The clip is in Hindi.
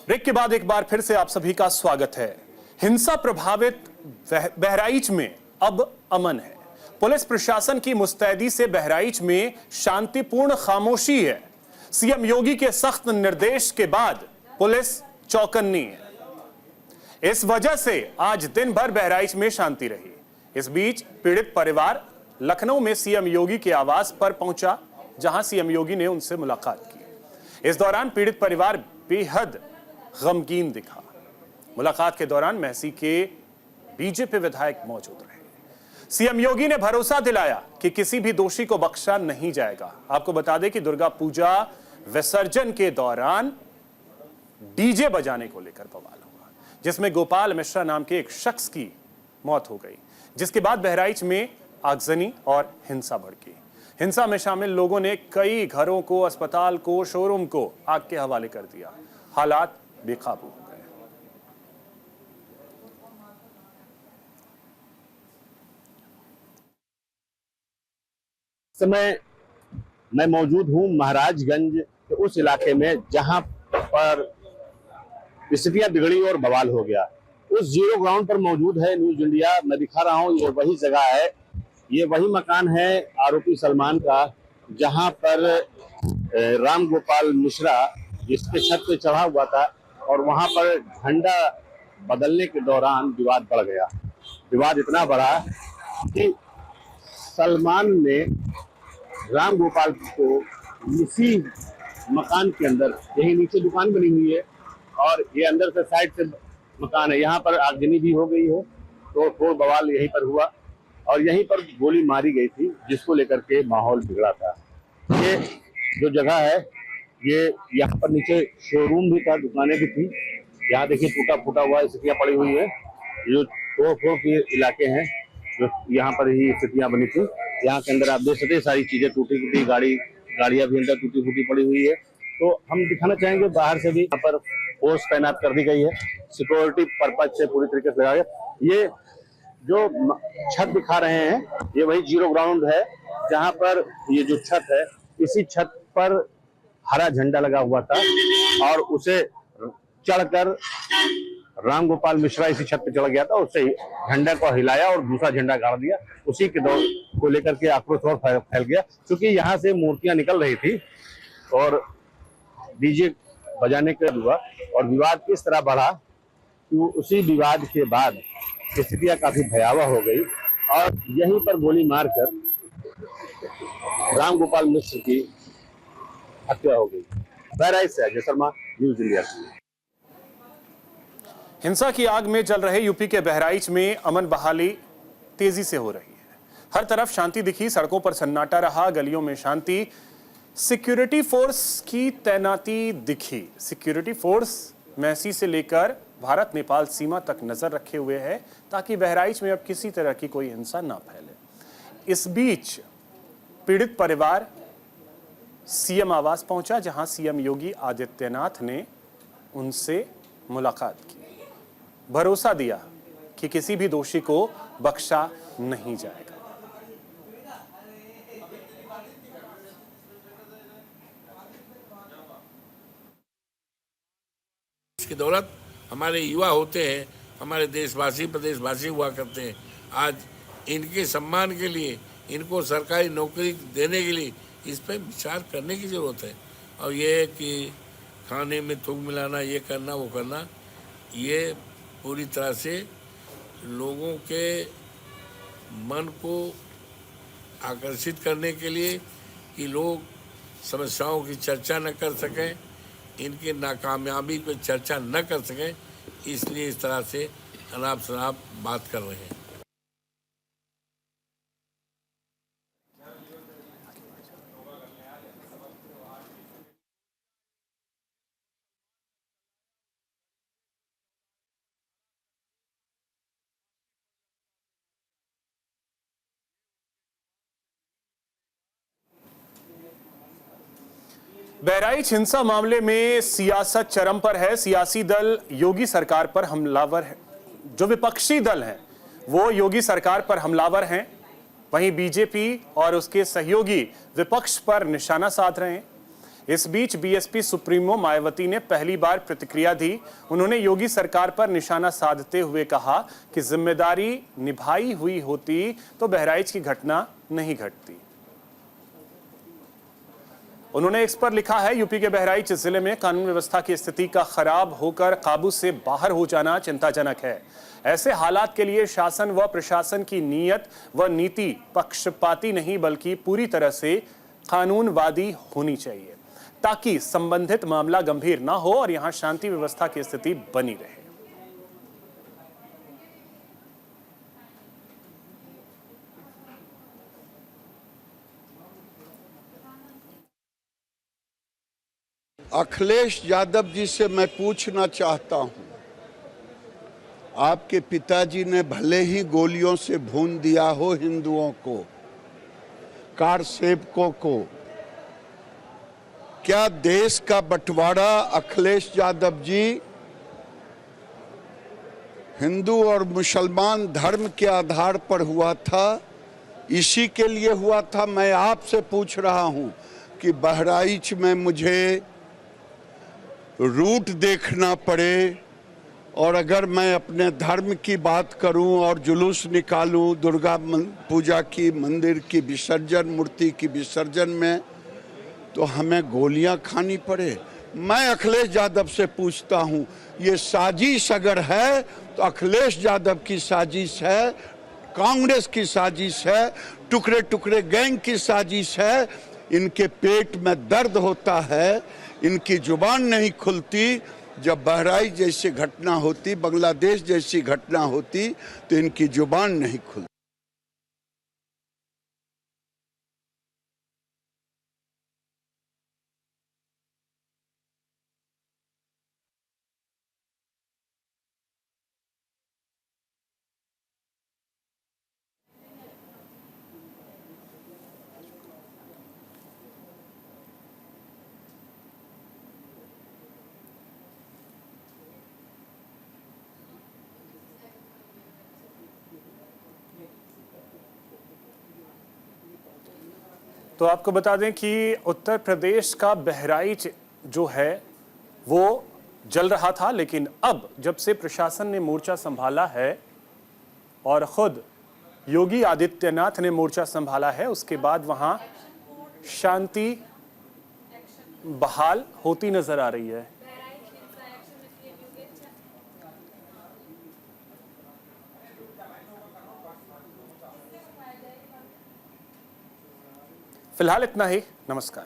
ब्रेक के बाद एक बार फिर से आप सभी का स्वागत है। हिंसा प्रभावित बहराइच में अब अमन है। पुलिस प्रशासन की मुस्तैदी से बहराइच में शांतिपूर्ण खामोशी है। सीएम योगी के सख्त निर्देश के बाद पुलिस चौकन्नी है। इस वजह से आज दिन भर बहराइच में शांति रही। इस बीच पीड़ित परिवार लखनऊ में सीएम योगी के आवास पर पहुंचा, जहां सीएम योगी ने उनसे मुलाकात की। इस दौरान पीड़ित परिवार बेहद गमगीन दिखा। मुलाकात के दौरान महसी के बीजेपी विधायक मौजूद रहे। सीएम योगी ने भरोसा दिलाया कि किसी भी दोषी को बख्शा नहीं जाएगा। आपको बता दें कि दुर्गा पूजा विसर्जन के दौरान डीजे बजाने को लेकर बवाल हुआ, जिसमें गोपाल मिश्रा नाम के एक शख्स की मौत हो गई, जिसके बाद बहराइच में आगजनी और हिंसा भड़की। हिंसा में शामिल लोगों ने कई घरों को, अस्पताल को, शोरूम को आग के हवाले कर दिया। हालात बेकाबू हो गए। समय मैं मौजूद हूं महाराजगंज के उस इलाके में जहां पर स्थितियां बिगड़ी और बवाल हो गया। उस जीरो ग्राउंड पर मौजूद है न्यूज इंडिया। मैं दिखा रहा हूं, ये वही जगह है, ये वही मकान है आरोपी सलमान का, जहां पर राम गोपाल मिश्रा जिसके छत पे चढ़ा हुआ था और वहां पर झंडा बदलने के दौरान विवाद बढ़ गया। विवाद इतना बढ़ा कि सलमान ने राम गोपाल को इसी मकान के अंदर, यही नीचे दुकान बनी हुई है और ये अंदर से साइड से मकान है, यहाँ पर आगजनी भी हो गई है। तो बवाल यहीं पर हुआ और यहीं पर गोली मारी गई थी, जिसको लेकर के माहौल बिगड़ा था। ये जो जगह है, ये यहाँ पर नीचे शोरूम भी था, दुकानें भी थी। यहाँ देखिए टूटा फूटा हुआ स्थितियाँ पड़ी हुई है। जो तोड़ फोड़ के इलाके हैं, जो यहाँ पर ही स्थितियाँ बनी थी। यहाँ के अंदर आप देख सकते हैं सारी चीजें टूटी फूटी, गाड़ियाँ भी अंदर टूटी फूटी पड़ी हुई है। तो हम दिखाना चाहेंगे बाहर से भी यहाँ पर फोर्स तैनात कर दी गई है, सिक्योरिटी पर्पज से पूरी तरीके से लगाया गया। ये जो छत दिखा रहे हैं, ये वही जीरो ग्राउंड है जहाँ पर ये जो छत है, इसी छत पर हरा झंडा लगा हुआ था और उसे चढ़कर राम गोपाल मिश्रा इसी छत पे चढ़ गया था। उससे झंडा को हिलाया और दूसरा झंडा गाड़ दिया। उसी के दौर को लेकर के आक्रोश और फैल गया, क्योंकि यहाँ से मूर्तियां निकल रही थी और डीजे बजाने का हुआ और विवाद इस तरह बढ़ा कि उसी विवाद के बाद स्थितियां काफी भयावह हो गई और यहीं पर गोली मारकर राम गोपाल मिश्र की हत्या हो गई। बहराइच से अजय शर्मा, न्यूज इंडिया। हिंसा की आग में जल रहे यूपी के बहराइच में अमन बहाली तेजी से हो रही है। हर तरफ शांति दिखी, सड़कों पर सन्नाटा रहा, गलियों में शांति। सिक्योरिटी फोर्स की तैनाती दिखी। सिक्योरिटी फोर्स महसी से लेकर भारत नेपाल सीमा तक नजर रखे हुए है, ताकि बहराइच में अब किसी तरह की कोई हिंसा ना फैले। इस बीच पीड़ित परिवार सीएम आवास पहुंचा, जहां सीएम योगी आदित्यनाथ ने उनसे मुलाकात की। भरोसा दिया कि किसी भी दोषी को बख्शा नहीं जाएगा। इसकी दौलत हमारे युवा होते हैं, हमारे देशवासी प्रदेशवासी हुआ करते हैं। आज इनके सम्मान के लिए, इनको सरकारी नौकरी देने के लिए इस पर विचार करने की जरूरत है। और ये कि खाने में थूक मिलाना, ये करना वो करना, ये पूरी तरह से लोगों के मन को आकर्षित करने के लिए कि लोग समस्याओं की चर्चा न कर सकें, इनके नाकामयाबी पर चर्चा न कर सकें, इसलिए इस तरह से अनाप शनाप बात कर रहे हैं। बहराइच हिंसा मामले में सियासत चरम पर है। सियासी दल योगी सरकार पर हमलावर है। जो विपक्षी दल हैं वो योगी सरकार पर हमलावर हैं। वहीं बीजेपी और उसके सहयोगी विपक्ष पर निशाना साध रहे हैं। इस बीच बीएसपी सुप्रीमो मायावती ने पहली बार प्रतिक्रिया दी। उन्होंने योगी सरकार पर निशाना साधते हुए कहा कि जिम्मेदारी निभाई हुई होती तो बहराइच की घटना नहीं घटती। उन्होंने इस पर लिखा है, यूपी के बहराइच जिले में कानून व्यवस्था की स्थिति का खराब होकर काबू से बाहर हो जाना चिंताजनक है। ऐसे हालात के लिए शासन व प्रशासन की नीयत व नीति पक्षपाती नहीं बल्कि पूरी तरह से कानूनवादी होनी चाहिए, ताकि संबंधित मामला गंभीर ना हो और यहां शांति व्यवस्था की स्थिति बनी रहे। अखिलेश यादव जी से मैं पूछना चाहता हूं, आपके पिताजी ने भले ही गोलियों से भून दिया हो हिंदुओं को, कार सेवकों को, क्या देश का बंटवारा अखिलेश यादव जी हिंदू और मुसलमान धर्म के आधार पर हुआ था? इसी के लिए हुआ था? मैं आपसे पूछ रहा हूं कि बहराइच में मुझे रूट देखना पड़े और अगर मैं अपने धर्म की बात करूं और जुलूस निकालूं दुर्गा पूजा की, मंदिर की विसर्जन, मूर्ति की विसर्जन में, तो हमें गोलियां खानी पड़े? मैं अखिलेश यादव से पूछता हूं, ये साजिश अगर है तो अखिलेश यादव की साजिश है, कांग्रेस की साजिश है, टुकड़े टुकड़े गैंग की साजिश है। इनके पेट में दर्द होता है, इनकी जुबान नहीं खुलती। जब बहराइच जैसी घटना होती, बांग्लादेश जैसी घटना होती, तो इनकी जुबान नहीं खुलती। तो आपको बता दें कि उत्तर प्रदेश का बहराइच जो है वो जल रहा था, लेकिन अब जब से प्रशासन ने मोर्चा संभाला है और खुद योगी आदित्यनाथ ने मोर्चा संभाला है, उसके बाद वहां शांति बहाल होती नजर आ रही है। फिलहाल इतना ही। नमस्कार।